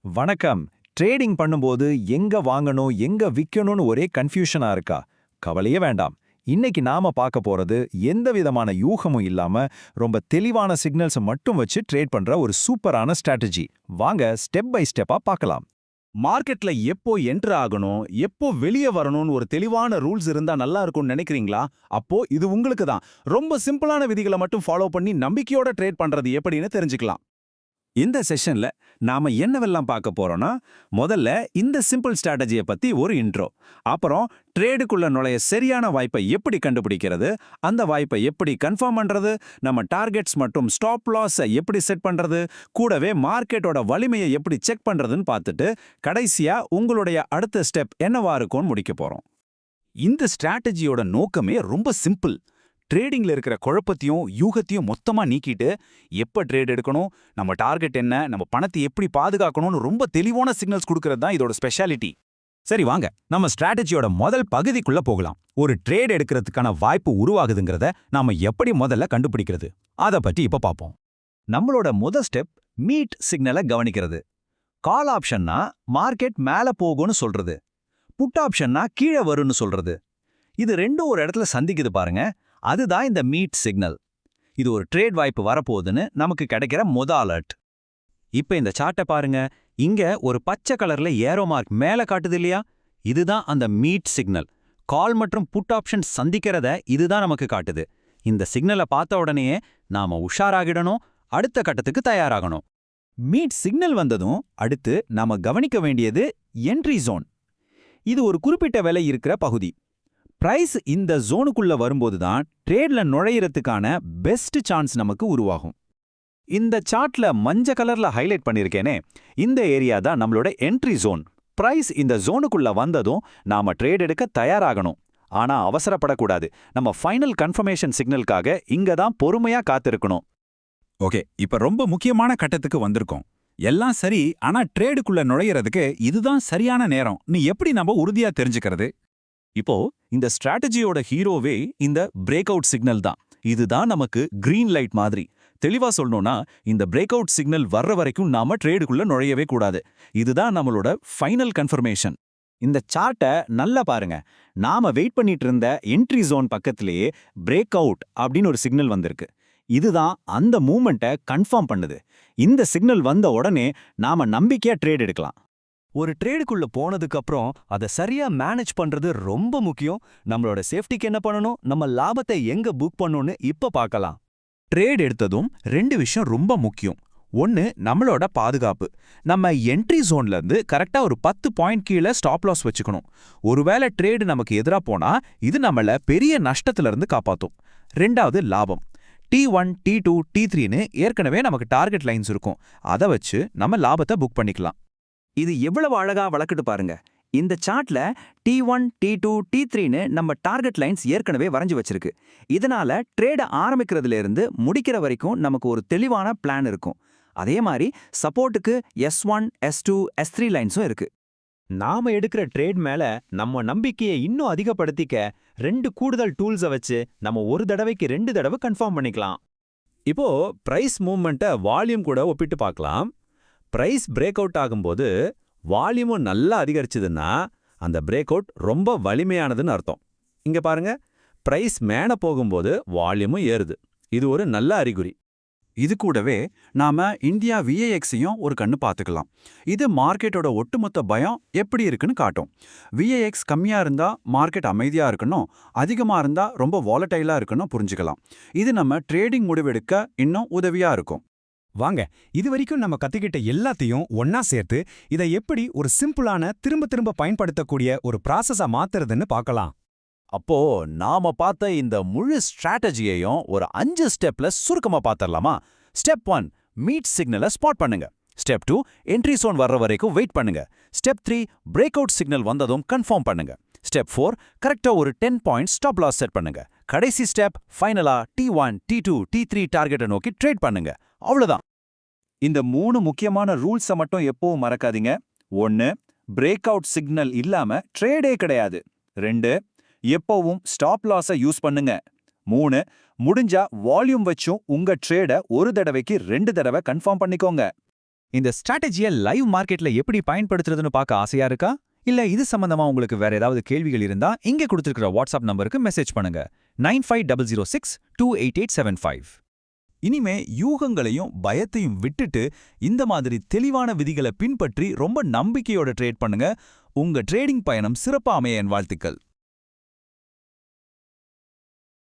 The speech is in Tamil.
வணக்கம். ட்ரேடிங் பண்ணும்போது எங்க வாங்கணும், எங்க விக்கணும்னு ஒரே கன்ஃபியூஷனா இருக்கா? கவலையே வேண்டாம். இன்னைக்கு நாம பார்க்க போறது எந்த விதமான யூகமும் இல்லாம ரொம்ப தெளிவான சிக்னல்ஸ் மட்டும் வச்சு ட்ரேட் பண்ற ஒரு சூப்பரான ஸ்ட்ராட்டஜி. வாங்க ஸ்டெப் பை ஸ்டெப்பா பார்க்கலாம். மார்க்கெட்ல எப்போ என்டர் ஆகணும், எப்போ வெளியே வரணும்னு ஒரு தெளிவான ரூல்ஸ் இருந்தா நல்லா இருக்கும்னு நினைக்கிறீங்களா? அப்போ இது உங்களுக்கு தான். ரொம்ப சிம்பிளான விதிகளை மட்டும் ஃபாலோ பண்ணி நம்பிக்கையோட ட்ரேட் பண்றது எப்படின்னு தெரிஞ்சுக்கலாம். இந்த செஷன்ல நாம என்னவெல்லாம் பார்க்க போறோம்னா, முதல்ல இந்த சிம்பிள் ஸ்ட்ராட்டஜியை பத்தி ஒரு இன்ட்ரோ. அப்புறம் ட்ரேடுக்குள்ள நுழைய சரியான வாய்ப்பை எப்படி கண்டுபிடிக்கிறது, அந்த வாய்ப்பை எப்படி கன்ஃபார்ம் பண்றது, நம்ம டார்கெட்ஸ் மற்றும் ஸ்டாப் லாஸை எப்படி செட் பண்றது, கூடவே மார்க்கெட்டோட வலிமையை எப்படி செக் பண்றதுன்னு பார்த்துட்டு கடைசியா உங்களுடைய அடுத்த ஸ்டெப் என்னவா இருக்கும்னு முடிக்க போறோம். இந்த ஸ்ட்ராட்டஜியோட நோக்கமே ரொம்ப சிம்பிள். ட்ரேடிங்ல இருக்கிற குழப்பத்தையும் யூகத்தையும் மொத்தமா நீக்கிட்டு எப்ப ட்ரேட் எடுக்கணும், நம்ம டார்கெட் என்ன, நம்ம பணத்தை எப்படி பாதுகாக்கணும்னு ரொம்ப தெளிவான சிக்னல்ஸ் கொடுக்கறது தான் இதோட ஸ்பெஷாலிட்டி. சரி வாங்க, நம்ம ஸ்ட்ராட்டஜியோட முதல் பகுதிக்குள்ள போகலாம். ஒரு ட்ரேட் எடுக்கிறதுக்கான வாய்ப்பு உருவாகுதுங்கிறத நாம எப்படி முதல்ல கண்டுபிடிக்கிறது, அதை பற்றி இப்ப பார்ப்போம். நம்மளோட முதல் ஸ்டெப் மீட் சிக்னலை கவனிக்கிறது. கால் ஆப்ஷன்னா மார்க்கெட் மேல போகும்னு சொல்றது, புட் ஆப்ஷன்னா கீழே வரும்னு சொல்றது. இது ரெண்டும் ஒரு இடத்துல சந்திக்குது பாருங்க, அதுதான் இந்த மீட் சிக்னல். இது ஒரு ட்ரேட் வாய்ப்பு வரப்போகுதுன்னு நமக்கு கிடைக்கிற அலர்ட். இப்ப இந்த சார்ட்டை பாருங்க, இங்க ஒரு பச்சை கலர்ல ஏரோ மார்க் மேல காட்டுது இல்லையா? இதுதான் அந்த மீட் சிக்னல். கால் மற்றும் புட் ஆப்ஷன் சந்திக்கிறத இதுதான் நமக்கு காட்டுது. இந்த சிக்னலை பார்த்த உடனேயே நாம உஷாராகிடணும், அடுத்த கட்டத்துக்கு தயாராகணும். மீட் சிக்னல் வந்ததும் அடுத்து நாம கவனிக்க வேண்டியது என்ட்ரி ஜோன். இது ஒரு குறிப்பிட்ட விலை இருக்கிற பகுதி. பிரைஸ் இந்த ஜோனுக்குள்ள வரும்போது தான் ட்ரேட்ல நுழையறதுக்கான பெஸ்ட் சான்ஸ் நமக்கு உருவாகும். இந்த சார்ட்ல மஞ்ச கலர்ல ஹைலைட் பண்ணிருக்கேனே, இந்த ஏரியா தான் நம்மளோட என்ட்ரி ஜோன். பிரைஸ் இந்த ஜோனுக்குள்ள வந்ததும் நாம ட்ரேட் எடுக்க தயாராகணும். ஆனா அவசரப்படக்கூடாது. நம்ம ஃபைனல் கன்ஃபர்மேஷன் சிக்னலுக்காக இங்க தான் பொறுமையா காத்திருக்கணும். ஓகே, இப்ப ரொம்ப முக்கியமான கட்டத்துக்கு வந்திருக்கோம். எல்லாம் சரி, ஆனா ட்ரேடுக்குள்ள நுழையறதுக்கு இதுதான் சரியான நேரம். நீ எப்படி நம்ம உறுதியா தெரிஞ்சுக்கிறது? இப்போ இந்த ஸ்ட்ராட்டஜியோட ஹீரோவே இந்த பிரேக் அவுட் சிக்னல் தான். இதுதான் நமக்கு கிரீன் லைட் மாதிரி. தெளிவா சொல்லணும்னா, இந்த பிரேக் அவுட் சிக்னல் வர்ற வரைக்கும் நாம ட்ரேடுக்குள்ள நுழையவே கூடாது. இதுதான் நம்மளோட ஃபைனல் கன்ஃபர்மேஷன். இந்த சார்ட்டை நல்லா பாருங்க. நாம வெயிட் பண்ணிட்டு இருந்த என்ட்ரி ஜோன் பக்கத்திலேயே பிரேக் அவுட் அப்படின்னு ஒரு சிக்னல் வந்திருக்கு. இதுதான் அந்த மூமெண்ட்டை கன்ஃபார்ம் பண்ணுது. இந்த சிக்னல் வந்த உடனே நாம நம்பிக்கையா ட்ரேட் எடுக்கலாம். ஒரு ட்ரேடுக்குள்ள போனதுக்கு அப்புறம் அதை சரியா மேனேஜ் பண்றது ரொம்ப முக்கியம். நம்மளோட சேஃப்டிக்கு என்ன பண்ணணும், நம்ம லாபத்தை எங்க புக் பண்ணணும்னு இப்ப பார்க்கலாம். ட்ரேட் எடுத்ததும் ரெண்டு விஷயம் ரொம்ப முக்கியம். ஒன்னு நம்மளோட பாதுகாப்பு. நம்ம என்ட்ரி ஜோன்ல இருந்து கரெக்டா ஒரு 10 பாயிண்ட் கீழே ஸ்டாப் லாஸ் வச்சுக்கணும். ஒருவேளை ட்ரேடு நமக்கு எதிரா போனா இது நம்மள பெரிய நஷ்டத்துல இருந்து காப்பாத்தும். ரெண்டாவது லாபம். T1, T2, T3ன்னு ஏற்கனவே நமக்கு டார்கெட் லைன்ஸ் இருக்கும். அதை வச்சு நம்ம லாபத்தை புக் பண்ணிக்கலாம். இது எவ்வளவு அழகா வளர்க்கிட்டு பாருங்க. இந்த சார்ட்ல T1, T2, T3ன்னு நம்ம டார்கெட் லைன்ஸ் ஏற்கனவே வரைஞ்சு வச்சிருக்கு. இதனால ட்ரேட ஆரம்பிக்கிறதுல இருந்து முடிக்கிற வரைக்கும் நமக்கு ஒரு தெளிவான பிளான் இருக்கும். அதே மாதிரி சப்போர்ட்டுக்கு S1, S2, S3 லைன்ஸும் இருக்கு. நாம எடுக்கிற ட்ரேட் மேல நம்ம நம்பிக்கையை இன்னும் அதிகப்படுத்திக்க 2 கூடுதல் டூல்ஸை வச்சு நம்ம ஒரு தடவைக்கு 2 தடவை கன்ஃபார்ம் பண்ணிக்கலாம். இப்போ பிரைஸ் மூவ்மெண்ட்டை வால்யூம் கூட ஒப்பிட்டு பார்க்கலாம். பிரைஸ் பிரேக் அவுட் ஆகும்போது வால்யூமும் நல்லா அதிகரிச்சதுன்னா அந்த பிரேக் அவுட் ரொம்ப வலிமையானதுன்னு அர்த்தம். இங்க பாருங்க, பிரைஸ் மேல போகும்போது வால்யூமும் ஏறுது. இது ஒரு நல்ல அறிகுறி. இது கூடவே நாம இந்தியா VIXையும் ஒரு கண்ணு பார்த்துக்கலாம். இது மார்க்கெட்டோட ஒட்டுமொத்த பயம் எப்படி இருக்குன்னு காட்டும். VIX கம்மியா இருந்தா மார்க்கெட் அமைதியா இருக்கணும், அதிகமா இருந்தா ரொம்ப வாலடைலா இருக்கணும் புரிஞ்சுக்கலாம். இது நம்ம ட்ரேடிங் முடிவெடுக்க இன்னும் உதவியா இருக்கும். வாங்க, இது வரைக்கும் நம்ம கத்துக்கிட்ட எல்லாத்தையும் ஒன்னா சேர்த்து இதை எப்படி ஒரு சிம்பிளான திரும்ப திரும்ப பயன்படுத்தக்கூடிய ஒரு ப்ராசஸா மாத்துறதுன்னு பார்க்கலாம். அப்போ நாம பார்த்த இந்த முழு ஸ்ட்ராட்டஜியையும் ஒரு 5 ஸ்டெப்ல சுருக்கமா பார்த்தரலாமா? ஸ்டெப் 1, மீட் சிக்னலை ஸ்பாட் பண்ணுங்க. ஸ்டெப் 2, என்ட்ரி ஜோன் வர்ற வரைக்கும் வெயிட் பண்ணுங்க. ஸ்டெப் 3, பிரேக் அவுட் சிக்னல் வந்ததும் கன்ஃபார்ம் பண்ணுங்க. ஸ்டெப் 4, கரெக்டா ஒரு 10 பாயிண்ட் ஸ்டாப் லாஸ் செட் பண்ணுங்க. கடைசி ஸ்டெப், ஃபைனலா T1, T2, T3 டார்கெட்டை நோக்கி ட்ரேட் பண்ணுங்க. அவ்வளவுதான். இந்த 3 முக்கியமான ரூல்ஸை மட்டும் எப்பவும் மறக்காதீங்க. 1, பிரேக் அவுட் சிக்னல் இல்லாம ட்ரேடே கிடையாது. 2, எப்பவும் ஸ்டாப் லாஸை யூஸ் பண்ணுங்க. 3, முடிஞ்சா வால்யூம் வச்சும் உங்க ட்ரேட ஒரு தடவைக்கு 2 தடவை கன்ஃபார்ம் பண்ணிக்கோங்க. இந்த ஸ்ட்ராட்டஜியை லைவ் மார்க்கெட்ல எப்படி பயன்படுத்துறதுன்னு பார்க்க ஆசையா இருக்கா? இல்ல இது சம்பந்தமா உங்களுக்கு வேற ஏதாவது கேள்விகள் இருந்தா இங்க கொடுத்திருக்கிற வாட்ஸ்அப் நம்பருக்கு மெசேஜ் பண்ணுங்க 9500628875. இனிமே யூகங்களையும் பயத்தையும் விட்டுட்டு இந்த மாதிரி தெளிவான விதிகளை பின்பற்றி ரொம்ப நம்பிக்கையோட ட்ரேட் பண்ணுங்க. உங்க ட்ரேடிங் பயணம் சிறப்பா அமைய என் வாழ்த்துக்கள்.